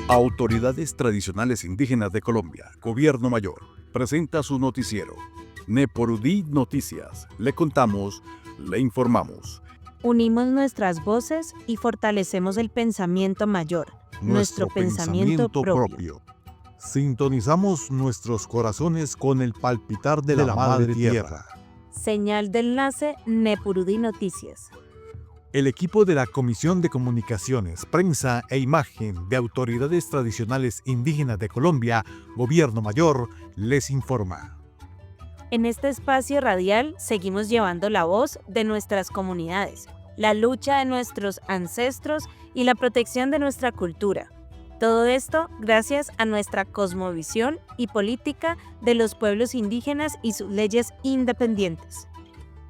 Autoridades Tradicionales Indígenas de Colombia, Gobierno Mayor, presenta su noticiero. Neporudí Noticias. Le contamos, le informamos. Unimos nuestras voces y fortalecemos el pensamiento mayor, nuestro pensamiento propio. Sintonizamos nuestros corazones con el palpitar de la Madre Tierra. Señal de enlace Nepurudí Noticias. El equipo de la Comisión de Comunicaciones, Prensa e Imagen de Autoridades Tradicionales Indígenas de Colombia, Gobierno Mayor, les informa. En este espacio radial seguimos llevando la voz de nuestras comunidades, la lucha de nuestros ancestros y la protección de nuestra cultura. Todo esto gracias a nuestra cosmovisión y política de los pueblos indígenas y sus leyes independientes.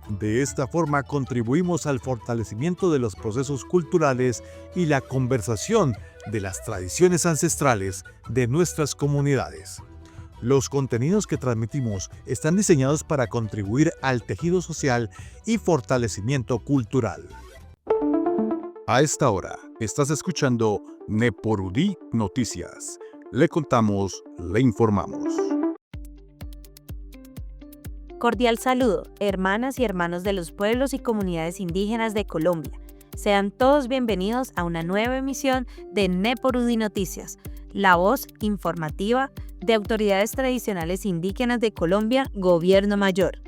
De esta forma contribuimos al fortalecimiento de los procesos culturales y la conservación de las tradiciones ancestrales de nuestras comunidades. Los contenidos que transmitimos están diseñados para contribuir al tejido social y fortalecimiento cultural. A esta hora, estás escuchando Neporudí Noticias. Le contamos, le informamos. Cordial saludo, hermanas y hermanos de los pueblos y comunidades indígenas de Colombia. Sean todos bienvenidos a una nueva emisión de Neporudí Noticias, la voz informativa de Autoridades Tradicionales Indígenas de Colombia, Gobierno Mayor.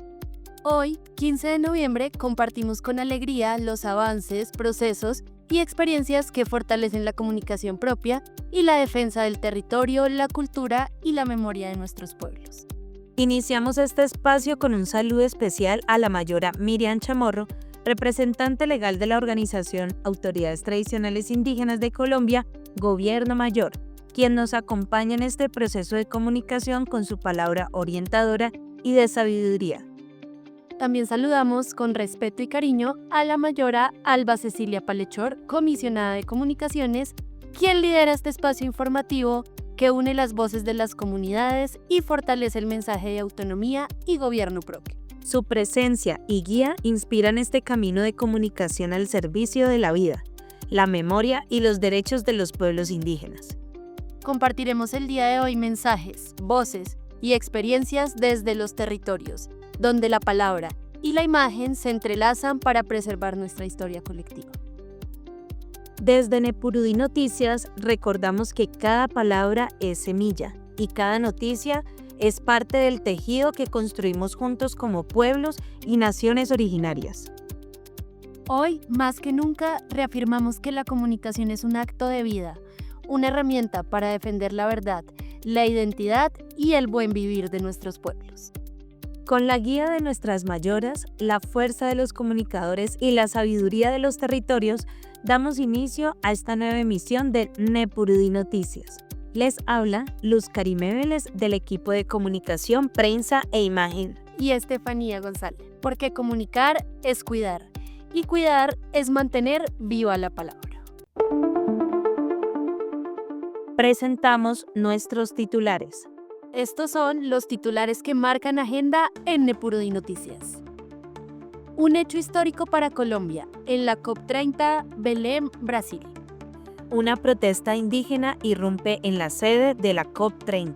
Hoy, 15 de noviembre, compartimos con alegría los avances, procesos y experiencias que fortalecen la comunicación propia y la defensa del territorio, la cultura y la memoria de nuestros pueblos. Iniciamos este espacio con un saludo especial a la mayora Miriam Chamorro, representante legal de la organización Autoridades Tradicionales Indígenas de Colombia, Gobierno Mayor, quien nos acompaña en este proceso de comunicación con su palabra orientadora y de sabiduría. También saludamos con respeto y cariño a la mayora Alba Cecilia Palechor, comisionada de comunicaciones, quien lidera este espacio informativo que une las voces de las comunidades y fortalece el mensaje de autonomía y gobierno propio. Su presencia y guía inspiran este camino de comunicación al servicio de la vida, la memoria y los derechos de los pueblos indígenas. Compartiremos el día de hoy mensajes, voces y experiencias desde los territorios, donde la palabra y la imagen se entrelazan para preservar nuestra historia colectiva. Desde Nepurudí Noticias recordamos que cada palabra es semilla y cada noticia es parte del tejido que construimos juntos como pueblos y naciones originarias. Hoy, más que nunca, reafirmamos que la comunicación es un acto de vida, una herramienta para defender la verdad, la identidad y el buen vivir de nuestros pueblos. Con la guía de nuestras mayoras, la fuerza de los comunicadores y la sabiduría de los territorios, damos inicio a esta nueva emisión de Nepurudí Noticias. Les habla Luz Karime Vélez del equipo de comunicación, prensa e imagen. Y Estefanía González, porque comunicar es cuidar y cuidar es mantener viva la palabra. Presentamos nuestros titulares. Estos son los titulares que marcan agenda en Nepurudí Noticias. Un hecho histórico para Colombia, en la COP30, Belém, Brasil. Una protesta indígena irrumpe en la sede de la COP30.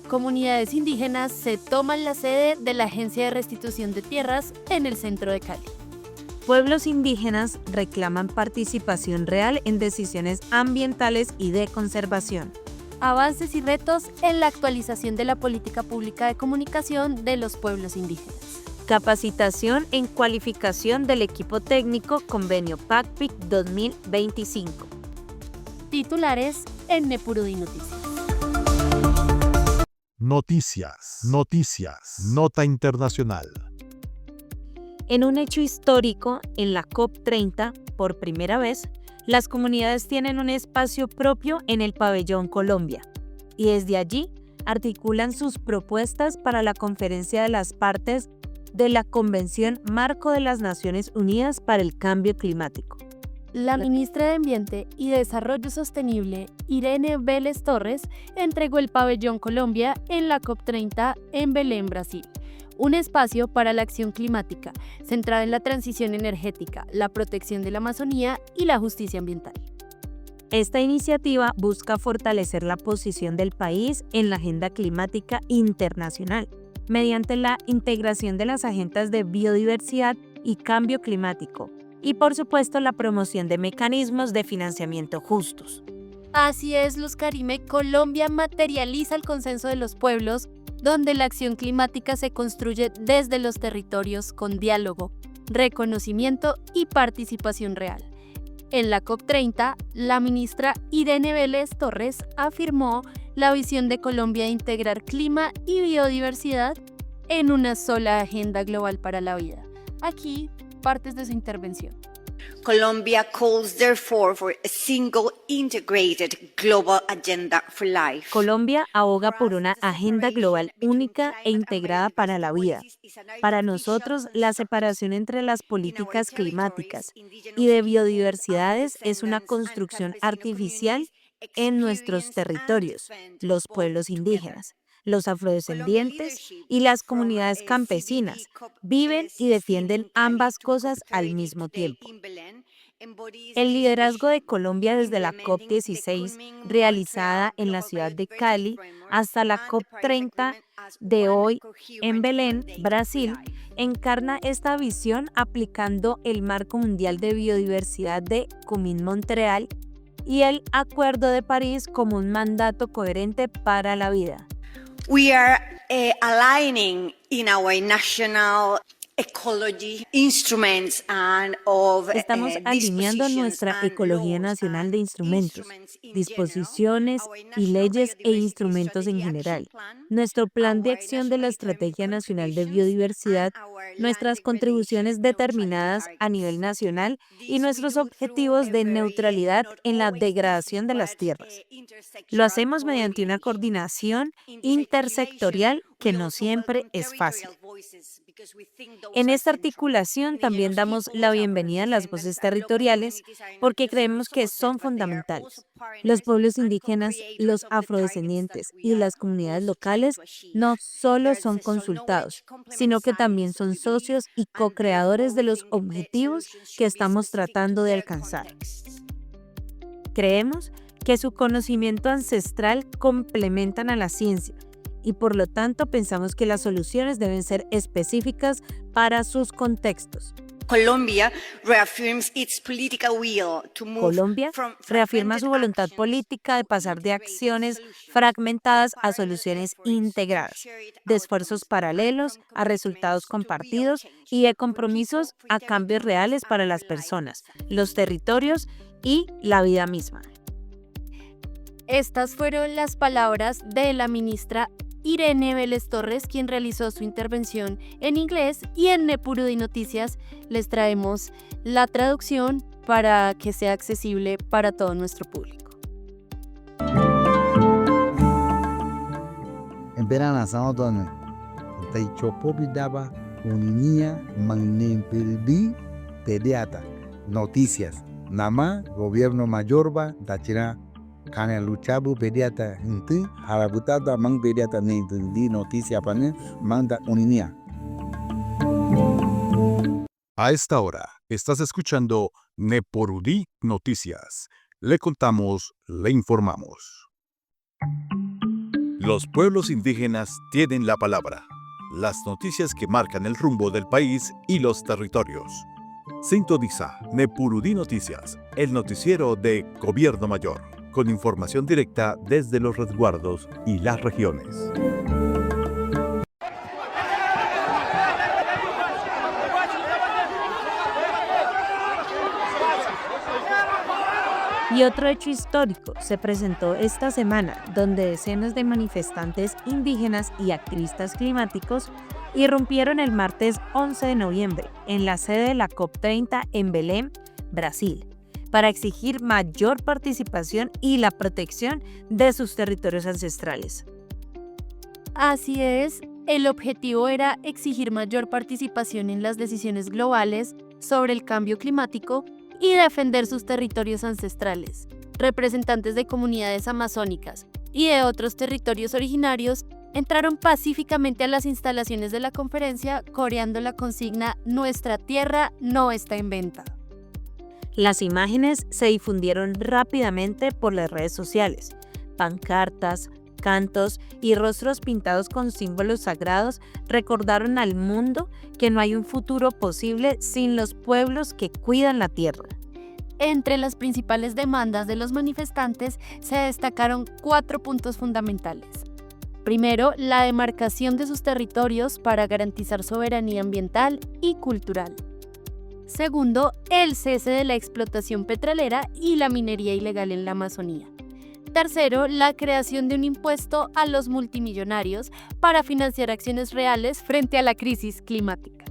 Comunidades indígenas se toman la sede de la Agencia de Restitución de Tierras en el centro de Cali. Pueblos indígenas reclaman participación real en decisiones ambientales y de conservación. Avances y retos en la actualización de la política pública de comunicación de los pueblos indígenas. Capacitación en cualificación del equipo técnico, convenio PACPIC 2025. Titulares en Nepurudí Noticias. Noticias, nota internacional. En un hecho histórico, en la COP30, por primera vez, las comunidades tienen un espacio propio en el pabellón Colombia y desde allí articulan sus propuestas para la conferencia de las partes de la Convención Marco de las Naciones Unidas para el Cambio Climático. La ministra de Ambiente y Desarrollo Sostenible, Irene Vélez Torres, entregó el pabellón Colombia en la COP30 en Belém, Brasil. Un espacio para la acción climática, centrada en la transición energética, la protección de la Amazonía y la justicia ambiental. Esta iniciativa busca fortalecer la posición del país en la agenda climática internacional mediante la integración de las agendas de biodiversidad y cambio climático y, por supuesto, la promoción de mecanismos de financiamiento justos. Así es, Luz Karime, Colombia materializa el consenso de los pueblos, donde la acción climática se construye desde los territorios con diálogo, reconocimiento y participación real. En la COP30, la ministra Irene Vélez Torres afirmó la visión de Colombia de integrar clima y biodiversidad en una sola agenda global para la vida. Aquí, partes de su intervención. Colombia calls therefore for a single integrated global agenda for life. Colombia aboga por una agenda global única e integrada para la vida. Para nosotros, la separación entre las políticas climáticas y de biodiversidades es una construcción artificial en nuestros territorios, los pueblos indígenas. Los afrodescendientes y las comunidades campesinas viven y defienden ambas cosas al mismo tiempo. El liderazgo de Colombia desde la COP16, realizada en la ciudad de Cali, hasta la COP30 de hoy en Belén, Brasil, encarna esta visión aplicando el Marco Mundial de Biodiversidad de Kunming-Montreal y el Acuerdo de París como un mandato coherente para la vida. We are aligning in our national ecology instruments and of Estamos alineando nuestra ecología nacional de instrumentos, disposiciones y leyes e instrumentos en general, nuestro plan de acción de la Estrategia Nacional de Biodiversidad, nuestras contribuciones determinadas a nivel nacional y nuestros objetivos de neutralidad en la degradación de las tierras. Lo hacemos mediante una coordinación intersectorial que no siempre es fácil. En esta articulación también damos la bienvenida a las voces territoriales porque creemos que son fundamentales. Los pueblos indígenas, los afrodescendientes y las comunidades locales no solo son consultados, sino que también son socios y co-creadores de los objetivos que estamos tratando de alcanzar. Creemos que su conocimiento ancestral complementan a la ciencia y por lo tanto pensamos que las soluciones deben ser específicas para sus contextos. Colombia reaffirms its political will to move Colombia from reafirma su fragmented voluntad actions política de pasar de acciones fragmentadas a soluciones integradas, de esfuerzos paralelos a resultados compartidos y de compromisos a cambios reales para las personas, los territorios y la vida misma. Estas fueron las palabras de la ministra Irene Vélez Torres, quien realizó su intervención en inglés, y en Nepurudi Noticias les traemos la traducción para que sea accesible para todo nuestro público. En verano sanodon taichopo bidaba uninia magnempelbi pediata noticias nama gobierno mayorba dachira Kana luchabu pediata inti harabutada mang pediata di noticia pane manda uninia. A esta hora estás escuchando Nepurudi Noticias. Le contamos, le informamos. Los pueblos indígenas tienen la palabra. Las noticias que marcan el rumbo del país y los territorios. Sintoniza Nepurudi Noticias, el noticiero de Gobierno Mayor, con información directa desde los resguardos y las regiones. Y otro hecho histórico se presentó esta semana, donde decenas de manifestantes indígenas y activistas climáticos irrumpieron el martes 11 de noviembre en la sede de la COP30 en Belén, Brasil, para exigir mayor participación y la protección de sus territorios ancestrales. Así es, el objetivo era exigir mayor participación en las decisiones globales sobre el cambio climático y defender sus territorios ancestrales. Representantes de comunidades amazónicas y de otros territorios originarios entraron pacíficamente a las instalaciones de la conferencia coreando la consigna "Nuestra tierra no está en venta". Las imágenes se difundieron rápidamente por las redes sociales. Pancartas, cantos y rostros pintados con símbolos sagrados recordaron al mundo que no hay un futuro posible sin los pueblos que cuidan la tierra. Entre las principales demandas de los manifestantes se destacaron 4 puntos fundamentales. Primero, la demarcación de sus territorios para garantizar soberanía ambiental y cultural. Segundo, el cese de la explotación petrolera y la minería ilegal en la Amazonía. Tercero, la creación de un impuesto a los multimillonarios para financiar acciones reales frente a la crisis climática.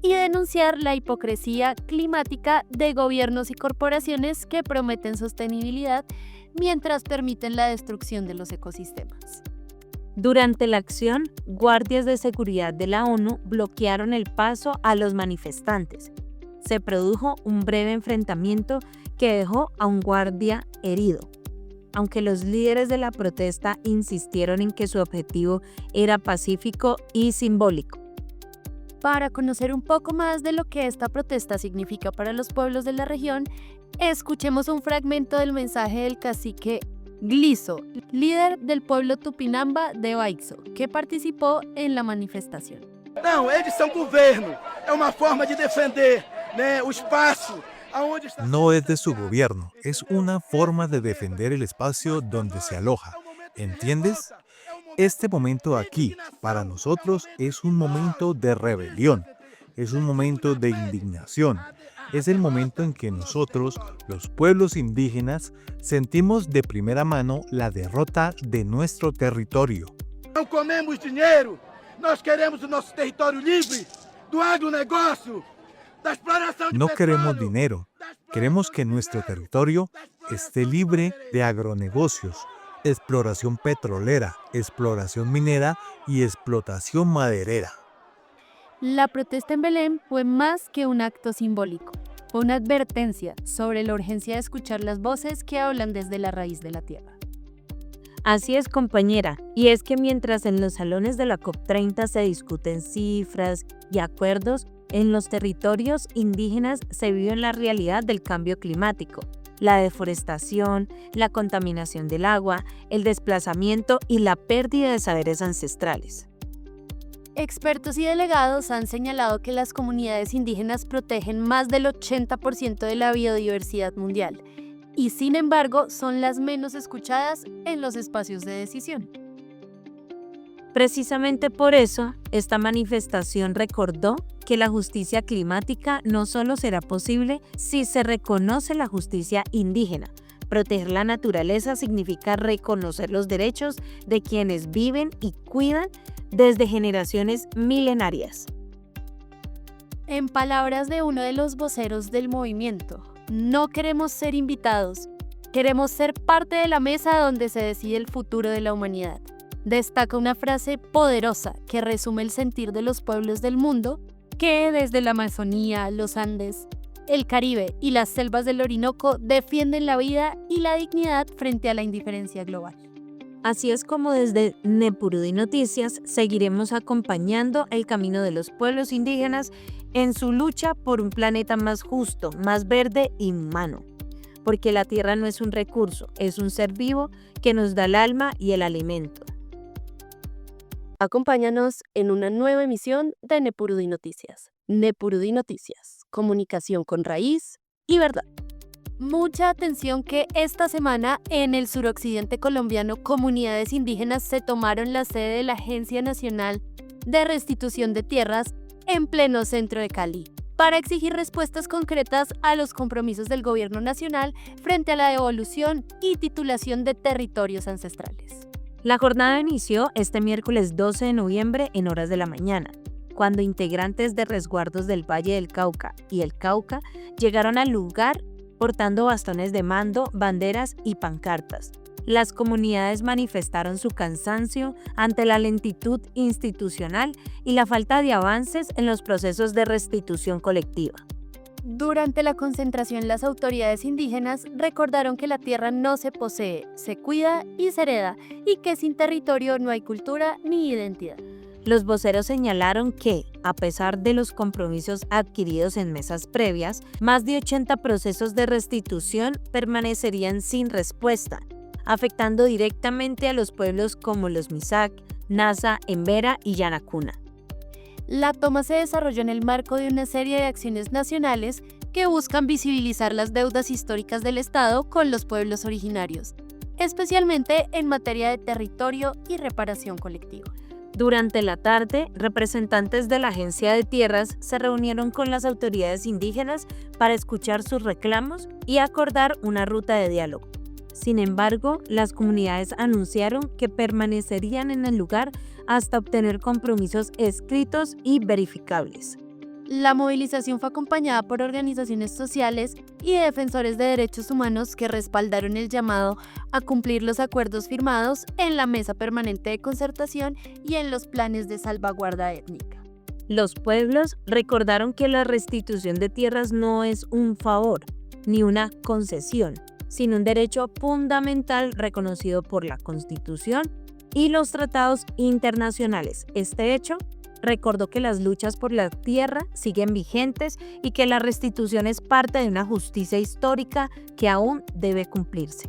Y denunciar la hipocresía climática de gobiernos y corporaciones que prometen sostenibilidad mientras permiten la destrucción de los ecosistemas. Durante la acción, guardias de seguridad de la ONU bloquearon el paso a los manifestantes. Se produjo un breve enfrentamiento que dejó a un guardia herido. Aunque los líderes de la protesta insistieron en que su objetivo era pacífico y simbólico. Para conocer un poco más de lo que esta protesta significa para los pueblos de la región, escuchemos un fragmento del mensaje del cacique Gliso, líder del pueblo Tupinamba de Baixo, que participó en la manifestación. Não, eles são governo. É uma forma de defender, o espaço. No es de su gobierno, es una forma de defender el espacio donde se aloja. ¿Entiendes? Este momento aquí, para nosotros, es un momento de rebelión, es un momento de indignación. Es el momento en que nosotros, los pueblos indígenas, sentimos de primera mano la derrota de nuestro territorio. Não comemos dinheiro. Nós queremos o nosso território livre do agronegócio, da exploração de No queremos petróleo. dinero, queremos que nuestro territorio esté libre de agronegocios, exploración petrolera, exploración minera y explotación maderera. La protesta en Belém fue más que un acto simbólico, fue una advertencia sobre la urgencia de escuchar las voces que hablan desde la raíz de la tierra. Así es, compañera, y es que mientras en los salones de la COP30 se discuten cifras y acuerdos, en los territorios indígenas se vive la realidad del cambio climático, la deforestación, la contaminación del agua, el desplazamiento y la pérdida de saberes ancestrales. Expertos y delegados han señalado que las comunidades indígenas protegen más del 80% de la biodiversidad mundial y, sin embargo, son las menos escuchadas en los espacios de decisión. Precisamente por eso, esta manifestación recordó que la justicia climática no solo será posible si se reconoce la justicia indígena. Proteger la naturaleza significa reconocer los derechos de quienes viven y cuidan desde generaciones milenarias. En palabras de uno de los voceros del movimiento, no queremos ser invitados, queremos ser parte de la mesa donde se decide el futuro de la humanidad. Destaca una frase poderosa que resume el sentir de los pueblos del mundo que desde la Amazonía, los Andes, el Caribe y las selvas del Orinoco defienden la vida y la dignidad frente a la indiferencia global. Así es como desde Nepurudí Noticias seguiremos acompañando el camino de los pueblos indígenas en su lucha por un planeta más justo, más verde y humano. Porque la tierra no es un recurso, es un ser vivo que nos da el alma y el alimento. Acompáñanos en una nueva emisión de Nepurudí Noticias. Nepurudí Noticias, comunicación con raíz y verdad. Mucha atención que esta semana en el suroccidente colombiano comunidades indígenas se tomaron la sede de la Agencia Nacional de Restitución de Tierras en pleno centro de Cali para exigir respuestas concretas a los compromisos del gobierno nacional frente a la devolución y titulación de territorios ancestrales. La jornada inició este miércoles 12 de noviembre en horas de la mañana, cuando integrantes de resguardos del Valle del Cauca y el Cauca llegaron al lugar portando bastones de mando, banderas y pancartas. Las comunidades manifestaron su cansancio ante la lentitud institucional y la falta de avances en los procesos de restitución colectiva. Durante la concentración, las autoridades indígenas recordaron que la tierra no se posee, se cuida y se hereda, y que sin territorio no hay cultura ni identidad. Los voceros señalaron que, a pesar de los compromisos adquiridos en mesas previas, más de 80 procesos de restitución permanecerían sin respuesta, afectando directamente a los pueblos como los Misak, Nasa, Embera y Yanacuna. La toma se desarrolló en el marco de una serie de acciones nacionales que buscan visibilizar las deudas históricas del Estado con los pueblos originarios, especialmente en materia de territorio y reparación colectiva. Durante la tarde, representantes de la Agencia de Tierras se reunieron con las autoridades indígenas para escuchar sus reclamos y acordar una ruta de diálogo. Sin embargo, las comunidades anunciaron que permanecerían en el lugar hasta obtener compromisos escritos y verificables. La movilización fue acompañada por organizaciones sociales y defensores de derechos humanos que respaldaron el llamado a cumplir los acuerdos firmados en la Mesa Permanente de Concertación y en los planes de salvaguarda étnica. Los pueblos recordaron que la restitución de tierras no es un favor ni una concesión, sino un derecho fundamental reconocido por la Constitución y los tratados internacionales. Este hecho recordó que las luchas por la tierra siguen vigentes y que la restitución es parte de una justicia histórica que aún debe cumplirse.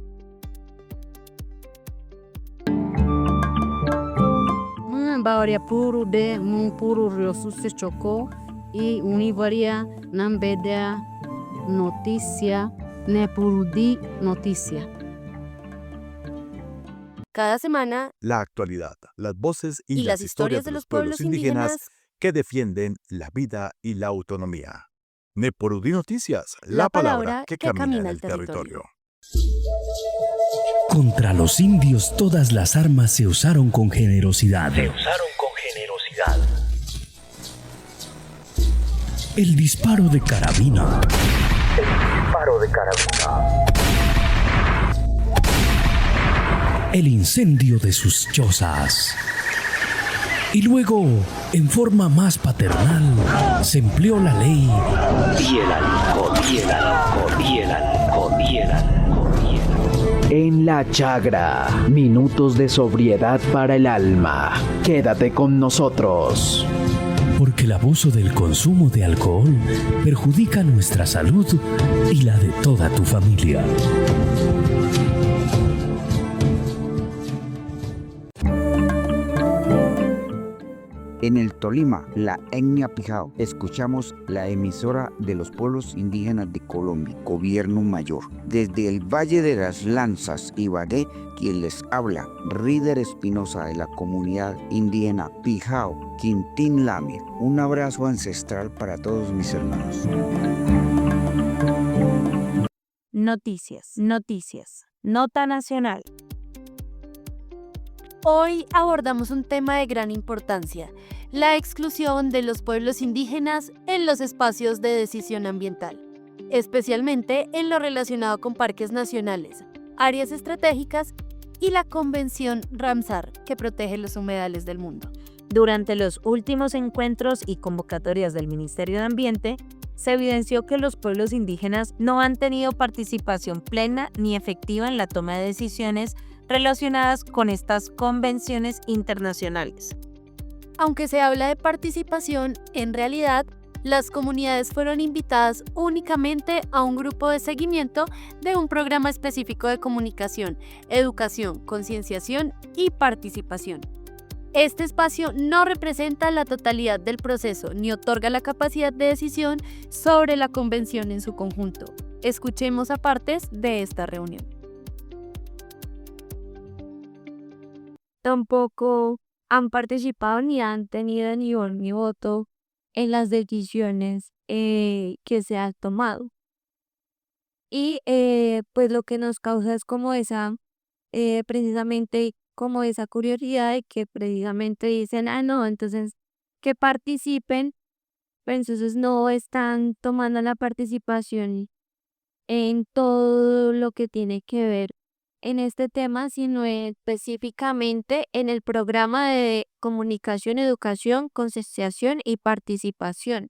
Bawaria puru de mun puru riosu se chocó y univaria nambedea noticia ne puru di noticia. Cada semana, La actualidad, las voces y las historias de los pueblos indígenas que defienden la vida y la autonomía. Nepurudí Noticias, la palabra que camina el territorio. Contra los indios todas las armas se usaron con generosidad. El disparo de carabina. El incendio de sus chozas. Y luego, en forma más paternal, se empleó la ley y el alcohol. En La Chagra, minutos de sobriedad para el alma. Quédate con nosotros. Porque el abuso del consumo de alcohol perjudica nuestra salud y la de toda tu familia. En el Tolima, la etnia Pijao, escuchamos la emisora de los pueblos indígenas de Colombia, Gobierno Mayor. Desde el Valle de las Lanzas, Ibagué, quien les habla, Rider Espinosa de la comunidad indígena Pijao, Quintín Lamir. Un abrazo ancestral para todos mis hermanos. Noticias. Nota nacional. Hoy abordamos un tema de gran importancia, la exclusión de los pueblos indígenas en los espacios de decisión ambiental, especialmente en lo relacionado con parques nacionales, áreas estratégicas y la Convención Ramsar, que protege los humedales del mundo. Durante los últimos encuentros y convocatorias del Ministerio de Ambiente, se evidenció que los pueblos indígenas no han tenido participación plena ni efectiva en la toma de decisiones relacionadas con estas convenciones internacionales. Aunque se habla de participación, en realidad, las comunidades fueron invitadas únicamente a un grupo de seguimiento de un programa específico de comunicación, educación, concienciación y participación. Este espacio no representa la totalidad del proceso ni otorga la capacidad de decisión sobre la convención en su conjunto. Escuchemos a partes de esta reunión. Tampoco han participado ni han tenido ni voz ni voto en las decisiones que se han tomado. Y pues lo que nos causa es como esa, precisamente como esa curiosidad de que precisamente dicen, no, entonces que participen, pero entonces no están tomando la participación en todo lo que tiene que ver en este tema, sino específicamente en el programa de comunicación, educación, concienciación y participación.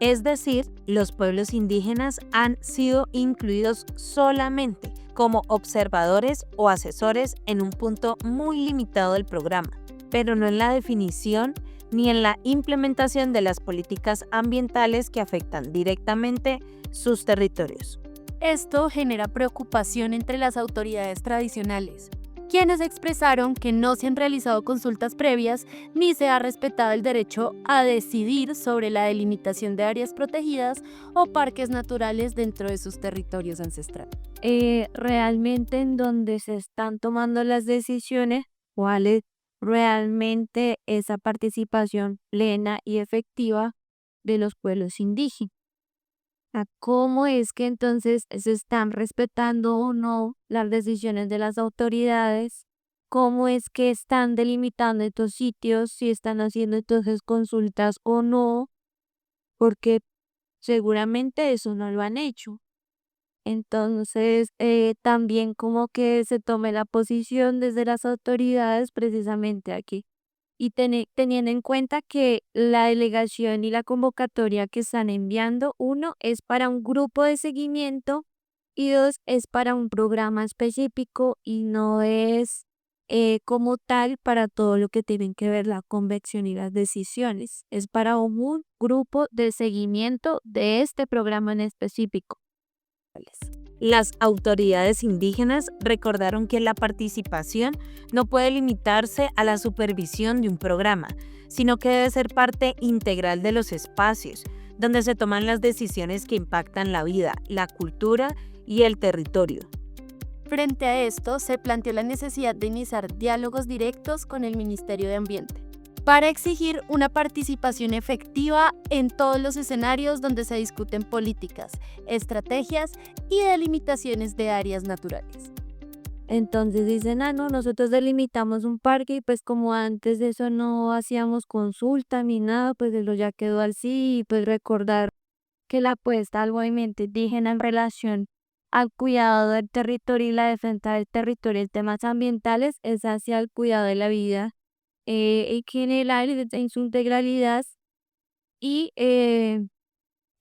Es decir, los pueblos indígenas han sido incluidos solamente como observadores o asesores en un punto muy limitado del programa, pero no en la definición ni en la implementación de las políticas ambientales que afectan directamente sus territorios. Esto genera preocupación entre las autoridades tradicionales, quienes expresaron que no se han realizado consultas previas ni se ha respetado el derecho a decidir sobre la delimitación de áreas protegidas o parques naturales dentro de sus territorios ancestrales. Realmente en donde se están tomando las decisiones, cuál es realmente esa participación plena y efectiva de los pueblos indígenas. ¿Cómo es que entonces se están respetando o no las decisiones de las autoridades? ¿Cómo es que están delimitando estos sitios? Si están haciendo entonces consultas o no, porque seguramente eso no lo han hecho. Entonces, también como que se tome la posición desde las autoridades precisamente aquí. Y teniendo en cuenta que la delegación y la convocatoria que están enviando, uno, es para un grupo de seguimiento y dos, es para un programa específico y no es como tal para todo lo que tienen que ver la convención y las decisiones. Es para un grupo de seguimiento de este programa en específico. Las autoridades indígenas recordaron que la participación no puede limitarse a la supervisión de un programa, sino que debe ser parte integral de los espacios donde se toman las decisiones que impactan la vida, la cultura y el territorio. Frente a esto, se planteó la necesidad de iniciar diálogos directos con el Ministerio de Ambiente para exigir una participación efectiva en todos los escenarios donde se discuten políticas, estrategias y delimitaciones de áreas naturales. Entonces dicen, no, nosotros delimitamos un parque y pues como antes de eso no hacíamos consulta ni nada, pues eso ya quedó así y pues recordar que la apuesta al movimiento indígena en relación al cuidado del territorio y la defensa del territorio en temas ambientales es hacia el cuidado de la vida en general en su integralidad y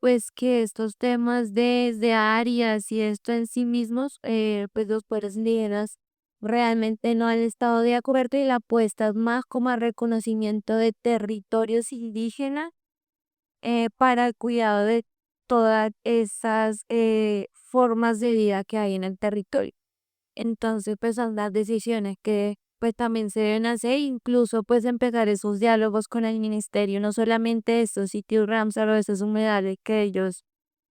pues que estos temas de áreas y esto en sí mismos, pues los pueblos indígenas realmente no han estado de acuerdo y la apuesta es más como al reconocimiento de territorios indígenas para el cuidado de todas esas formas de vida que hay en el territorio. Entonces, pues son las decisiones que pues también se deben hacer, incluso pues empezar esos diálogos con el ministerio, no solamente estos sitios Ramsar o esos humedales que ellos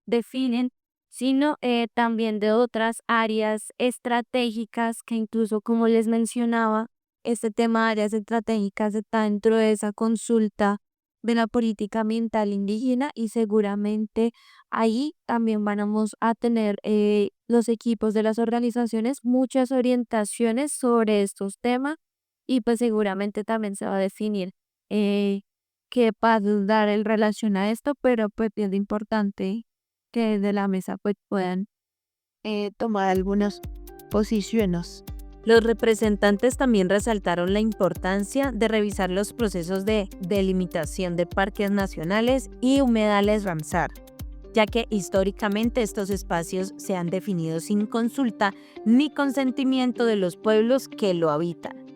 definen, sino también de otras áreas estratégicas que incluso como les mencionaba, este tema de áreas estratégicas está dentro de esa consulta de la política ambiental indígena y seguramente ahí también vamos a tener los equipos de las organizaciones muchas orientaciones sobre estos temas y pues seguramente también se va a definir qué pasos dar en relación a esto, pero pues es importante que desde la mesa pues puedan tomar algunas posiciones. Los representantes también resaltaron la importancia de revisar los procesos de delimitación de parques nacionales y humedales Ramsar, ya que históricamente estos espacios se han definido sin consulta ni consentimiento de los pueblos que lo habitan.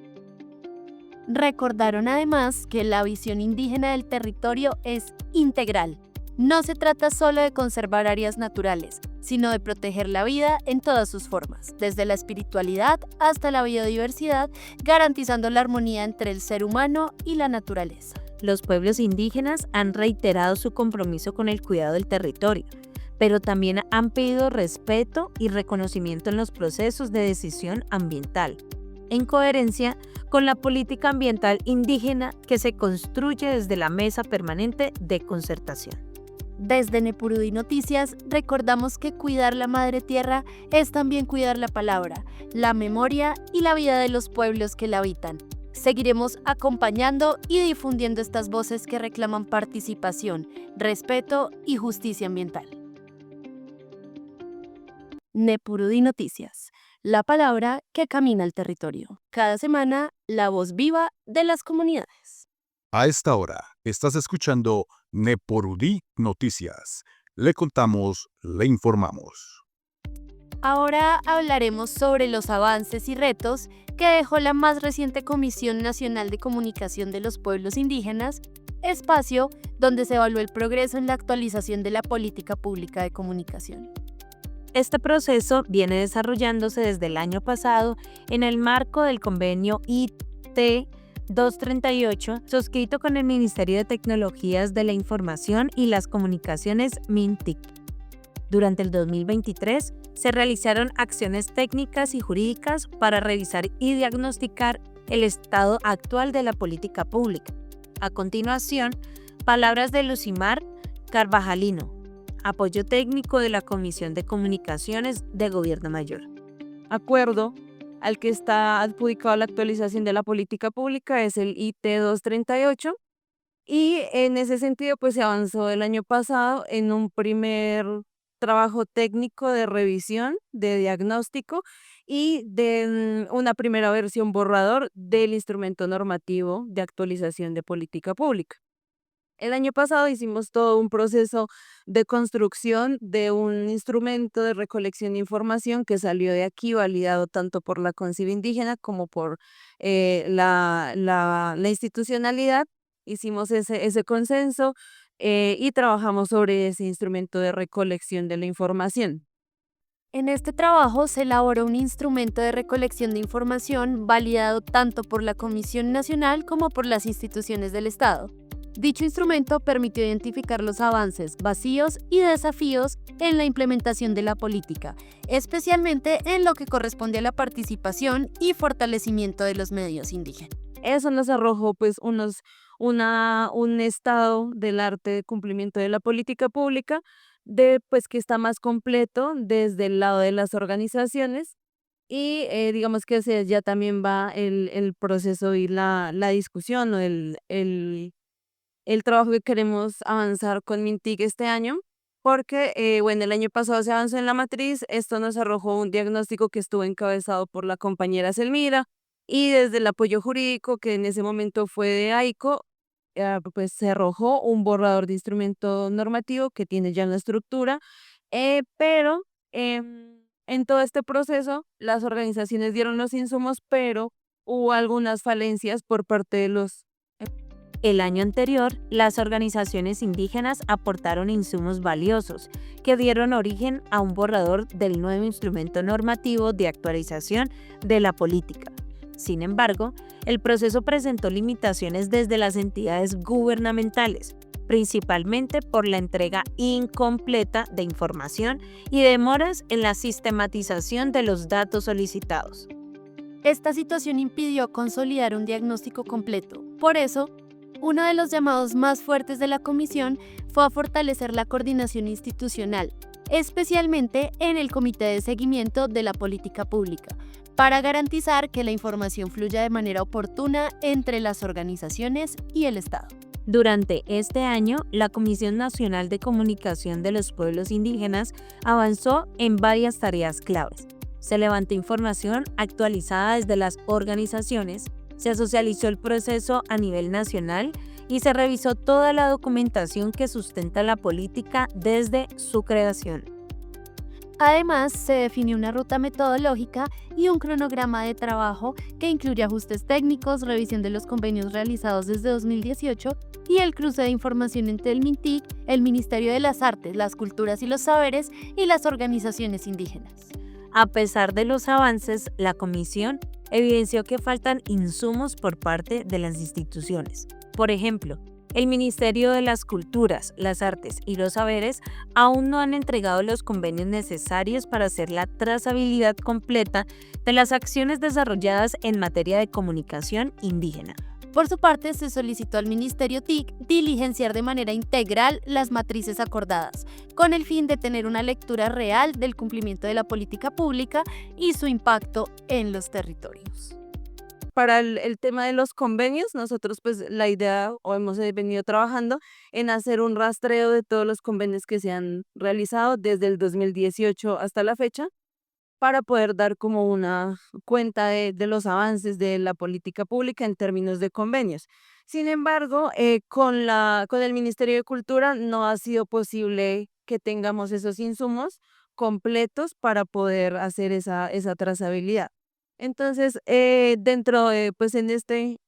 Recordaron además que la visión indígena del territorio es integral. No se trata solo de conservar áreas naturales, sino de proteger la vida en todas sus formas, desde la espiritualidad hasta la biodiversidad, garantizando la armonía entre el ser humano y la naturaleza. Los pueblos indígenas han reiterado su compromiso con el cuidado del territorio, pero también han pedido respeto y reconocimiento en los procesos de decisión ambiental, en coherencia con la política ambiental indígena que se construye desde la Mesa Permanente de Concertación. Desde Nepurudí Noticias recordamos que cuidar la madre tierra es también cuidar la palabra, la memoria y la vida de los pueblos que la habitan. Seguiremos acompañando y difundiendo estas voces que reclaman participación, respeto y justicia ambiental. Nepurudí Noticias, la palabra que camina el territorio. Cada semana, la voz viva de las comunidades. A esta hora, estás escuchando Nepurudí Noticias. Le contamos, le informamos. Ahora hablaremos sobre los avances y retos que dejó la más reciente Comisión Nacional de Comunicación de los Pueblos Indígenas, espacio donde se evaluó el progreso en la actualización de la política pública de comunicación. Este proceso viene desarrollándose desde el año pasado en el marco del convenio IT 238, suscrito con el Ministerio de Tecnologías de la Información y las Comunicaciones MINTIC. Durante el 2023 se realizaron acciones técnicas y jurídicas para revisar y diagnosticar el estado actual de la política pública. A continuación, palabras de Lucimar Carvajalino, apoyo técnico de la Comisión de Comunicaciones de Gobierno Mayor. Acuerdo al que está adjudicado la actualización de la política pública es el IT 238 y en ese sentido pues se avanzó el año pasado en un primer trabajo técnico de revisión, de diagnóstico y de una primera versión borrador del instrumento normativo de actualización de política pública. El año pasado hicimos todo un proceso de construcción de un instrumento de recolección de información que salió de aquí, validado tanto por la Concibe Indígena como por la institucionalidad. Hicimos ese consenso y trabajamos sobre ese instrumento de recolección de la información. En este trabajo se elaboró un instrumento de recolección de información validado tanto por la Comisión Nacional como por las instituciones del Estado. Dicho instrumento permitió identificar los avances, vacíos y desafíos en la implementación de la política, especialmente en lo que corresponde a la participación y fortalecimiento de los medios indígenas. Eso nos arrojó pues un estado del arte de cumplimiento de la política pública pues que está más completo desde el lado de las organizaciones y digamos que ya también va el proceso y la discusión o el trabajo que queremos avanzar con MINTIC este año, porque bueno, el año pasado se avanzó en la matriz, esto nos arrojó un diagnóstico que estuvo encabezado por la compañera Selmira, y desde el apoyo jurídico, que en ese momento fue de AICO, pues se arrojó un borrador de instrumento normativo que tiene ya una estructura, pero en todo este proceso las organizaciones dieron los insumos, pero hubo algunas falencias por parte de los... El año anterior, las organizaciones indígenas aportaron insumos valiosos que dieron origen a un borrador del nuevo instrumento normativo de actualización de la política. Sin embargo, el proceso presentó limitaciones desde las entidades gubernamentales, principalmente por la entrega incompleta de información y demoras en la sistematización de los datos solicitados. Esta situación impidió consolidar un diagnóstico completo. Por eso, uno de los llamados más fuertes de la comisión fue a fortalecer la coordinación institucional, especialmente en el Comité de Seguimiento de la Política Pública, para garantizar que la información fluya de manera oportuna entre las organizaciones y el Estado. Durante este año, la Comisión Nacional de Comunicación de los Pueblos Indígenas avanzó en varias tareas claves. Se levantó información actualizada desde las organizaciones, se socializó el proceso a nivel nacional y se revisó toda la documentación que sustenta la política desde su creación. Además, se definió una ruta metodológica y un cronograma de trabajo que incluye ajustes técnicos, revisión de los convenios realizados desde 2018 y el cruce de información entre el MINTIC, el Ministerio de las Artes, las Culturas y los Saberes y las organizaciones indígenas. A pesar de los avances, la comisión evidenció que faltan insumos por parte de las instituciones. Por ejemplo, el Ministerio de las Culturas, las Artes y los Saberes aún no han entregado los convenios necesarios para hacer la trazabilidad completa de las acciones desarrolladas en materia de comunicación indígena. Por su parte, se solicitó al Ministerio TIC diligenciar de manera integral las matrices acordadas, con el fin de tener una lectura real del cumplimiento de la política pública y su impacto en los territorios. Para el tema de los convenios, nosotros pues la idea o hemos venido trabajando en hacer un rastreo de todos los convenios que se han realizado desde el 2018 hasta la fecha, para poder dar como una cuenta de los avances de la política pública en términos de convenios. Sin embargo, con el Ministerio de Cultura no ha sido posible que tengamos esos insumos completos para poder hacer esa trazabilidad. Entonces, dentro de, pues en este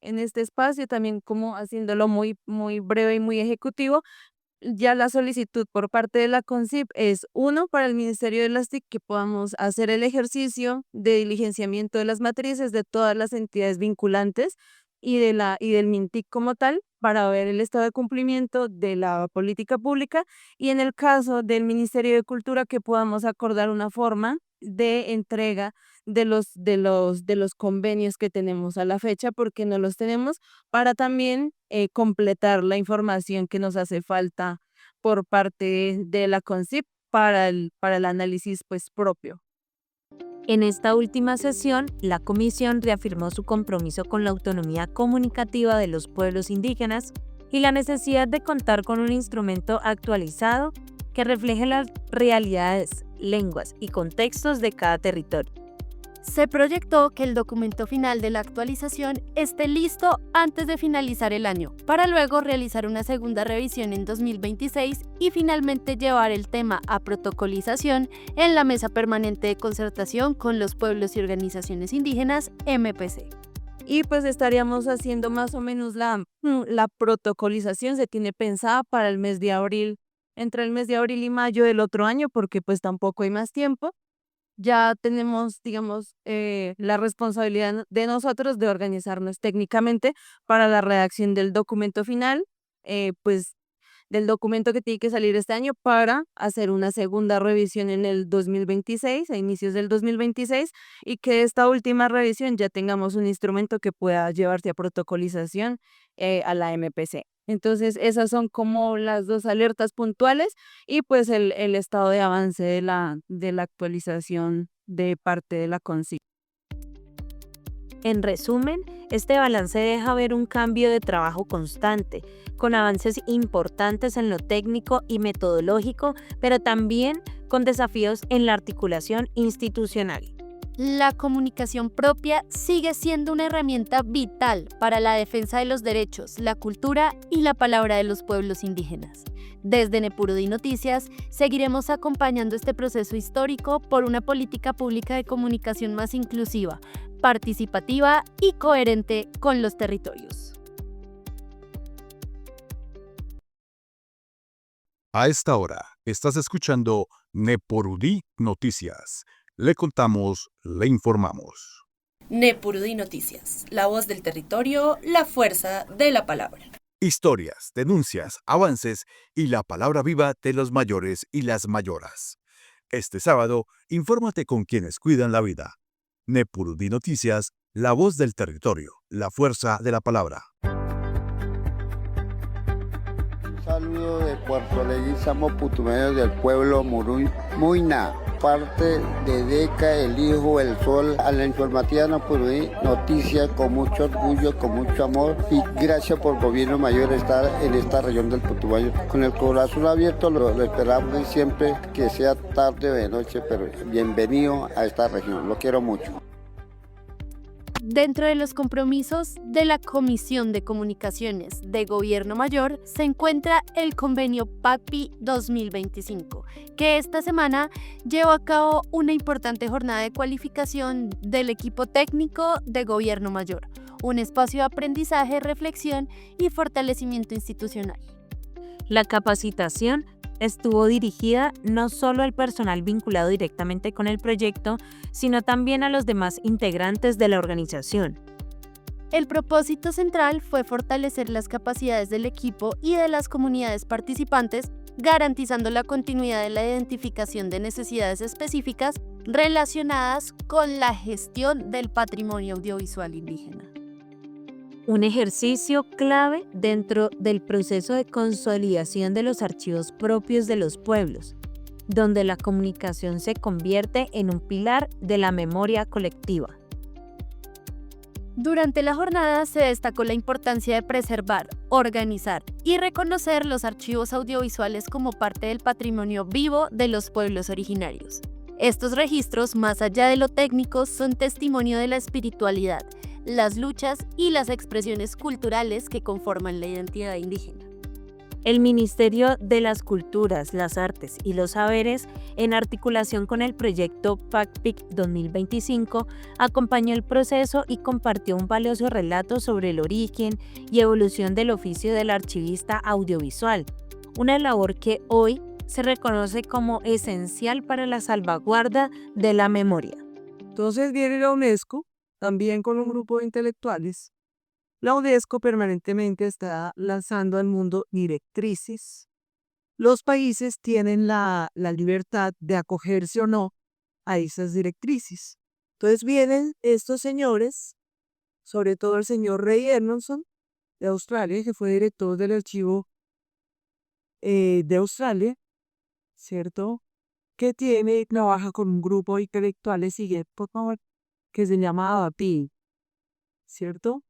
espacio, también como haciéndolo muy, muy breve y muy ejecutivo, ya la solicitud por parte de la CONCIP es, uno, para el Ministerio de las TIC, que podamos hacer el ejercicio de diligenciamiento de las matrices de todas las entidades vinculantes y del MINTIC como tal, para ver el estado de cumplimiento de la política pública, y en el caso del Ministerio de Cultura, que podamos acordar una forma de entrega de los convenios que tenemos a la fecha, porque no los tenemos, para también completar la información que nos hace falta por parte de la CONCIP para el análisis pues propio. En esta última sesión, la comisión reafirmó su compromiso con la autonomía comunicativa de los pueblos indígenas y la necesidad de contar con un instrumento actualizado que refleje las realidades, lenguas y contextos de cada territorio. Se proyectó que el documento final de la actualización esté listo antes de finalizar el año, para luego realizar una segunda revisión en 2026 y finalmente llevar el tema a protocolización en la Mesa Permanente de Concertación con los Pueblos y Organizaciones Indígenas, MPC. Y pues estaríamos haciendo más o menos la protocolización, se tiene pensada para el mes de abril, entre el mes de abril y mayo del otro año, porque pues tampoco hay más tiempo. Ya tenemos, digamos, la responsabilidad de nosotros de organizarnos técnicamente para la redacción del documento final, pues del documento que tiene que salir este año, para hacer una segunda revisión en el 2026, a inicios del 2026, y que esta última revisión ya tengamos un instrumento que pueda llevarse a protocolización a la MPC. Entonces, esas son como las dos alertas puntuales y pues el estado de avance de la actualización de parte de la CONCIP. En resumen, este balance deja ver un cambio de trabajo constante, con avances importantes en lo técnico y metodológico, pero también con desafíos en la articulación institucional. La comunicación propia sigue siendo una herramienta vital para la defensa de los derechos, la cultura y la palabra de los pueblos indígenas. Desde Nepurudí Noticias, seguiremos acompañando este proceso histórico por una política pública de comunicación más inclusiva, participativa y coherente con los territorios. A esta hora, estás escuchando Nepurudí Noticias. Le contamos, le informamos. Nepurudí Noticias, la voz del territorio, la fuerza de la palabra. Historias, denuncias, avances y la palabra viva de los mayores y las mayoras. Este sábado, infórmate con quienes cuidan la vida. Nepurudí Noticias, la voz del territorio, la fuerza de la palabra. Saludo de Puerto Leguízamo, Putumayo, del pueblo Muina, parte de DECA, el Hijo, el Sol, a la informativa Nepurudí Noticias, con mucho orgullo, con mucho amor, y gracias por Gobierno Mayor estar en esta región del Putumayo. Con el corazón abierto lo esperamos siempre, que sea tarde o de noche, pero bienvenido a esta región, lo quiero mucho. Dentro de los compromisos de la Comisión de Comunicaciones de Gobierno Mayor se encuentra el convenio PACPI 2025, que esta semana llevó a cabo una importante jornada de cualificación del equipo técnico de Gobierno Mayor, un espacio de aprendizaje, reflexión y fortalecimiento institucional. La capacitación estuvo dirigida no solo al personal vinculado directamente con el proyecto, sino también a los demás integrantes de la organización. El propósito central fue fortalecer las capacidades del equipo y de las comunidades participantes, garantizando la continuidad de la identificación de necesidades específicas relacionadas con la gestión del patrimonio audiovisual indígena. Un ejercicio clave dentro del proceso de consolidación de los archivos propios de los pueblos, donde la comunicación se convierte en un pilar de la memoria colectiva. Durante la jornada se destacó la importancia de preservar, organizar y reconocer los archivos audiovisuales como parte del patrimonio vivo de los pueblos originarios. Estos registros, más allá de lo técnico, son testimonio de la espiritualidad, las luchas y las expresiones culturales que conforman la identidad indígena. El Ministerio de las Culturas, las Artes y los Saberes, en articulación con el proyecto PACPIC 2025, acompañó el proceso y compartió un valioso relato sobre el origen y evolución del oficio del archivista audiovisual, una labor que hoy se reconoce como esencial para la salvaguarda de la memoria. Entonces viene la UNESCO, también con un grupo de intelectuales. La UNESCO permanentemente está lanzando al mundo directrices. Los países tienen la libertad de acogerse o no a esas directrices. Entonces vienen estos señores, sobre todo el señor Ray Edmondson de Australia, que fue director del archivo de Australia, ¿cierto? Que tiene y trabaja con un grupo de intelectuales, sigue, por favor, que se llama ABAPI, ¿cierto?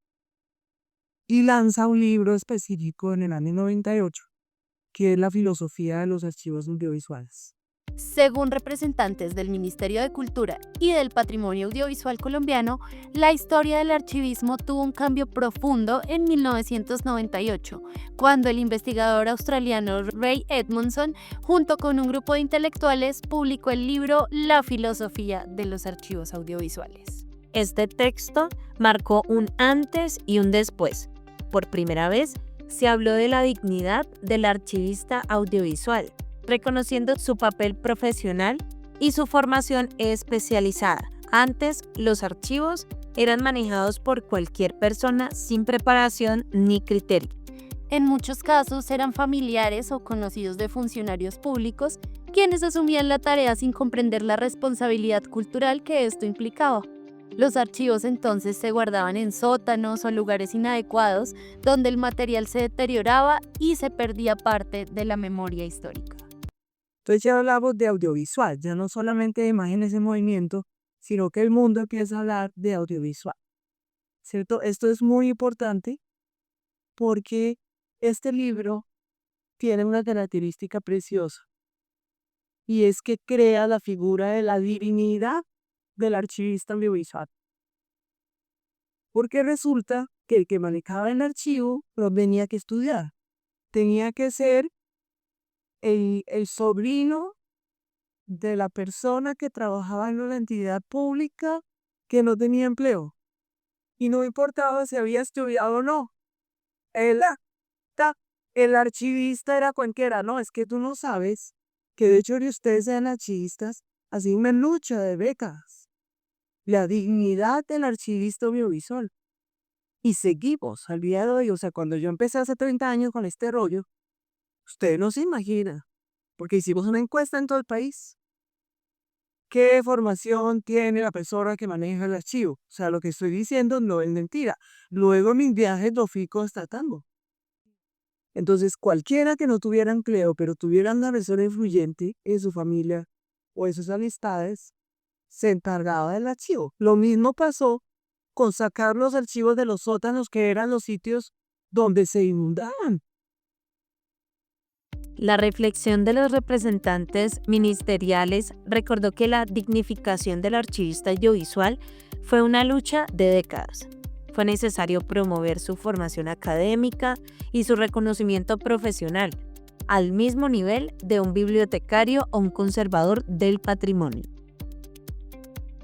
Y lanza un libro específico en el año 98, que es la filosofía de los archivos audiovisuales. Según representantes del Ministerio de Cultura y del Patrimonio Audiovisual Colombiano, la historia del archivismo tuvo un cambio profundo en 1998, cuando el investigador australiano Ray Edmondson, junto con un grupo de intelectuales, publicó el libro La filosofía de los archivos audiovisuales. Este texto marcó un antes y un después. Por primera vez, se habló de la dignidad del archivista audiovisual, reconociendo su papel profesional y su formación especializada. Antes, los archivos eran manejados por cualquier persona sin preparación ni criterio. En muchos casos eran familiares o conocidos de funcionarios públicos quienes asumían la tarea sin comprender la responsabilidad cultural que esto implicaba. Los archivos entonces se guardaban en sótanos o lugares inadecuados donde el material se deterioraba y se perdía parte de la memoria histórica. Entonces ya hablamos de audiovisual, ya no solamente de imágenes en movimiento, sino que el mundo empieza a hablar de audiovisual, ¿cierto? Esto es muy importante porque este libro tiene una característica preciosa y es que crea la figura de la divinidad del archivista audiovisual. Porque resulta que el que manejaba el archivo lo tenía que estudiar. Tenía que ser el sobrino de la persona que trabajaba en una entidad pública que no tenía empleo. Y no importaba si había estudiado o no. El archivista era cualquiera. No, es que tú no sabes que de hecho de ustedes sean archivistas, ha sido una lucha de décadas. La dignidad del archivista audiovisual. Y seguimos al día de hoy, o sea, cuando yo empecé hace 30 años con este rollo, usted no se imagina, porque hicimos una encuesta en todo el país. ¿Qué formación tiene la persona que maneja el archivo? O sea, lo que estoy diciendo no es mentira. Luego en mis viajes lo fui constatando. Entonces, cualquiera que no tuviera empleo, pero tuviera una persona influyente en su familia o en sus amistades, se encargaba del archivo. Lo mismo pasó con sacar los archivos de los sótanos, que eran los sitios donde se inundaban. La reflexión de los representantes ministeriales recordó que la dignificación del archivista audiovisual fue una lucha de décadas. Fue necesario promover su formación académica y su reconocimiento profesional, al mismo nivel de un bibliotecario o un conservador del patrimonio.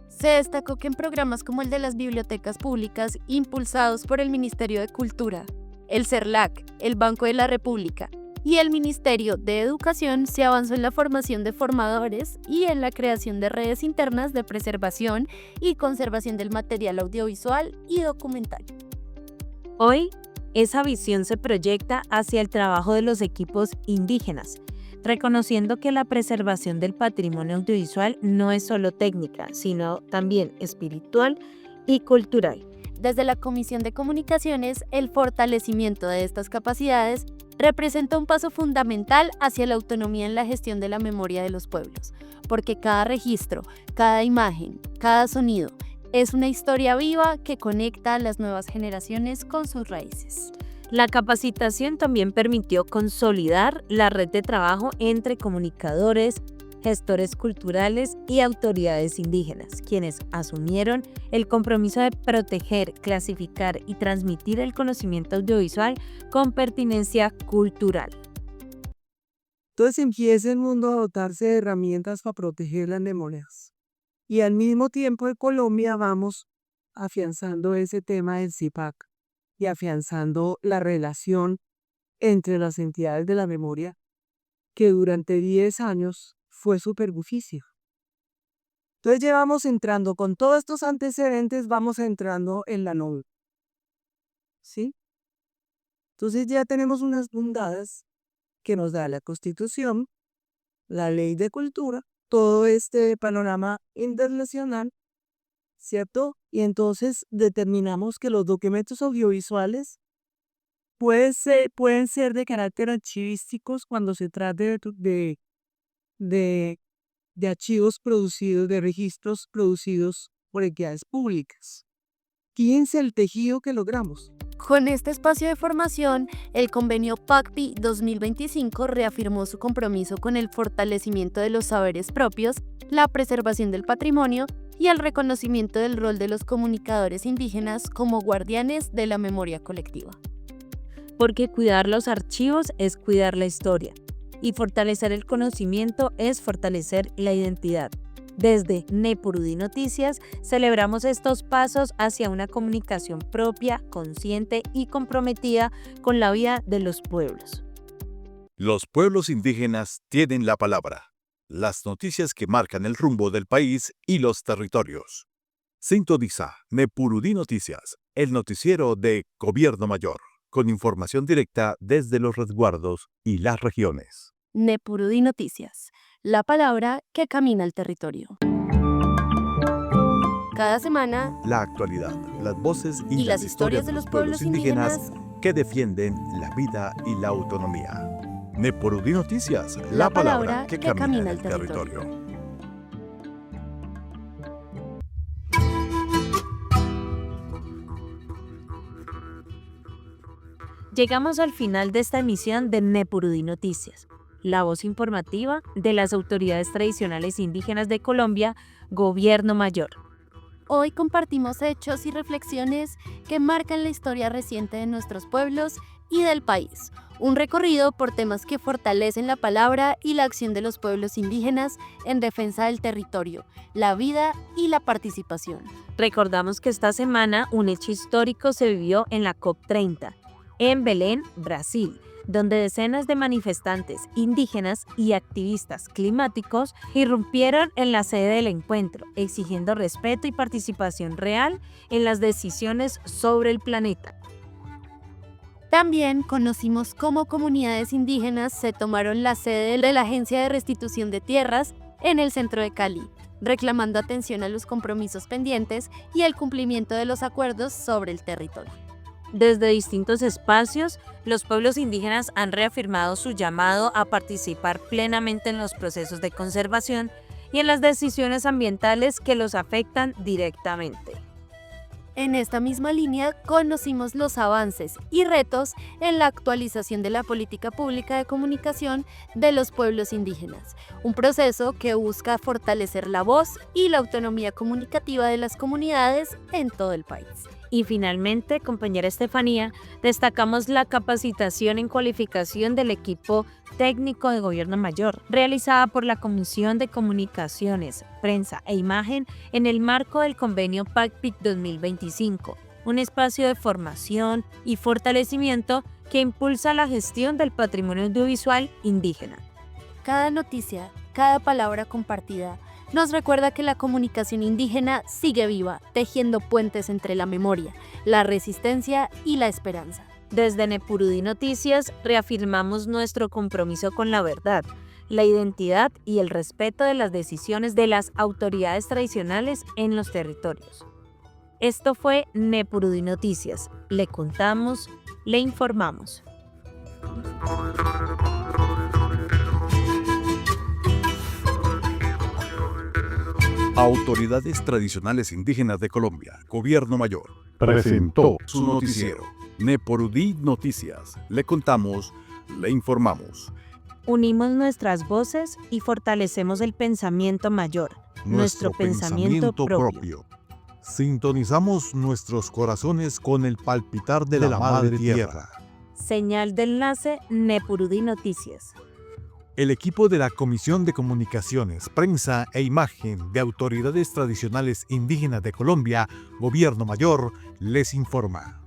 Se destacó que en programas como el de las bibliotecas públicas, impulsados por el Ministerio de Cultura, el CERLAC, el Banco de la República y el Ministerio de Educación, se avanzó en la formación de formadores y en la creación de redes internas de preservación y conservación del material audiovisual y documental. Hoy, esa visión se proyecta hacia el trabajo de los equipos indígenas, reconociendo que la preservación del patrimonio audiovisual no es solo técnica, sino también espiritual y cultural. Desde la Comisión de Comunicaciones, el fortalecimiento de estas capacidades representa un paso fundamental hacia la autonomía en la gestión de la memoria de los pueblos, porque cada registro, cada imagen, cada sonido es una historia viva que conecta a las nuevas generaciones con sus raíces. La capacitación también permitió consolidar la red de trabajo entre comunicadores, gestores culturales y autoridades indígenas, quienes asumieron el compromiso de proteger, clasificar y transmitir el conocimiento audiovisual con pertinencia cultural. Entonces empieza el mundo a dotarse de herramientas para proteger las memorias. Y al mismo tiempo en Colombia vamos afianzando ese tema del CIPAC y afianzando la relación entre las entidades de la memoria, que durante 10 años fue súper difícil. Entonces llevamos entrando, con todos estos antecedentes, vamos entrando en la novela. ¿Sí? Entonces ya tenemos unas fundadas que nos da la Constitución, la Ley de Cultura, todo este panorama internacional, ¿cierto? Y entonces determinamos que los documentos audiovisuales pueden ser de carácter archivísticos cuando se trate de archivos producidos, de registros producidos por entidades públicas. Fíjense el tejido que logramos. Con este espacio de formación, el convenio PACPI 2025 reafirmó su compromiso con el fortalecimiento de los saberes propios, la preservación del patrimonio y el reconocimiento del rol de los comunicadores indígenas como guardianes de la memoria colectiva. Porque cuidar los archivos es cuidar la historia y fortalecer el conocimiento es fortalecer la identidad. Desde Nepurudí Noticias celebramos estos pasos hacia una comunicación propia, consciente y comprometida con la vida de los pueblos. Los pueblos indígenas tienen la palabra. Las noticias que marcan el rumbo del país y los territorios. Sintoniza Nepurudí Noticias, el noticiero de Gobierno Mayor, con información directa desde los resguardos y las regiones. Nepurudí Noticias, la palabra que camina el territorio. Cada semana, la actualidad, las voces y las historias de los pueblos indígenas que defienden la vida y la autonomía. Nepurudí Noticias, la palabra que camina el territorio. Llegamos al final de esta emisión de Nepurudí Noticias, la voz informativa de las autoridades tradicionales indígenas de Colombia, Gobierno Mayor. Hoy compartimos hechos y reflexiones que marcan la historia reciente de nuestros pueblos y del país. Un recorrido por temas que fortalecen la palabra y la acción de los pueblos indígenas en defensa del territorio, la vida y la participación. Recordamos que esta semana un hecho histórico se vivió en la COP30, en Belén, Brasil, donde decenas de manifestantes indígenas y activistas climáticos irrumpieron en la sede del encuentro, exigiendo respeto y participación real en las decisiones sobre el planeta. También conocimos cómo comunidades indígenas se tomaron la sede de la Agencia de Restitución de Tierras en el centro de Cali, reclamando atención a los compromisos pendientes y el cumplimiento de los acuerdos sobre el territorio. Desde distintos espacios, los pueblos indígenas han reafirmado su llamado a participar plenamente en los procesos de conservación y en las decisiones ambientales que los afectan directamente. En esta misma línea, conocimos los avances y retos en la actualización de la política pública de comunicación de los pueblos indígenas, un proceso que busca fortalecer la voz y la autonomía comunicativa de las comunidades en todo el país. Y finalmente, compañera Estefanía, destacamos la capacitación en cualificación del equipo técnico de Gobierno Mayor, realizada por la Comisión de Comunicaciones, Prensa e Imagen en el marco del convenio PACPIC 2025, un espacio de formación y fortalecimiento que impulsa la gestión del patrimonio audiovisual indígena. Cada noticia, cada palabra compartida, nos recuerda que la comunicación indígena sigue viva, tejiendo puentes entre la memoria, la resistencia y la esperanza. Desde Nepurudí Noticias reafirmamos nuestro compromiso con la verdad, la identidad y el respeto de las decisiones de las autoridades tradicionales en los territorios. Esto fue Nepurudí Noticias. Le contamos, le informamos. Autoridades Tradicionales Indígenas de Colombia, Gobierno Mayor, presentó su noticiero, Nepurudí Noticias. Le contamos, le informamos. Unimos nuestras voces y fortalecemos el pensamiento mayor, nuestro pensamiento propio. Sintonizamos nuestros corazones con el palpitar de la Madre Tierra. Señal de enlace Nepurudí Noticias. El equipo de la Comisión de Comunicaciones, Prensa e Imagen de Autoridades Tradicionales Indígenas de Colombia, Gobierno Mayor, les informa.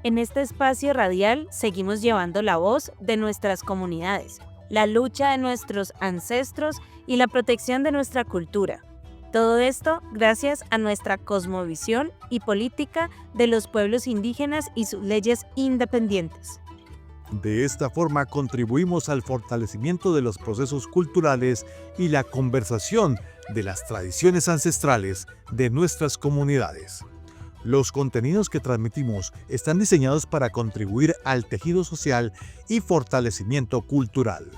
En este espacio radial seguimos llevando la voz de nuestras comunidades, la lucha de nuestros ancestros y la protección de nuestra cultura. Todo esto gracias a nuestra cosmovisión y política de los pueblos indígenas y sus leyes independientes. De esta forma contribuimos al fortalecimiento de los procesos culturales y la conservación de las tradiciones ancestrales de nuestras comunidades. Los contenidos que transmitimos están diseñados para contribuir al tejido social y fortalecimiento cultural.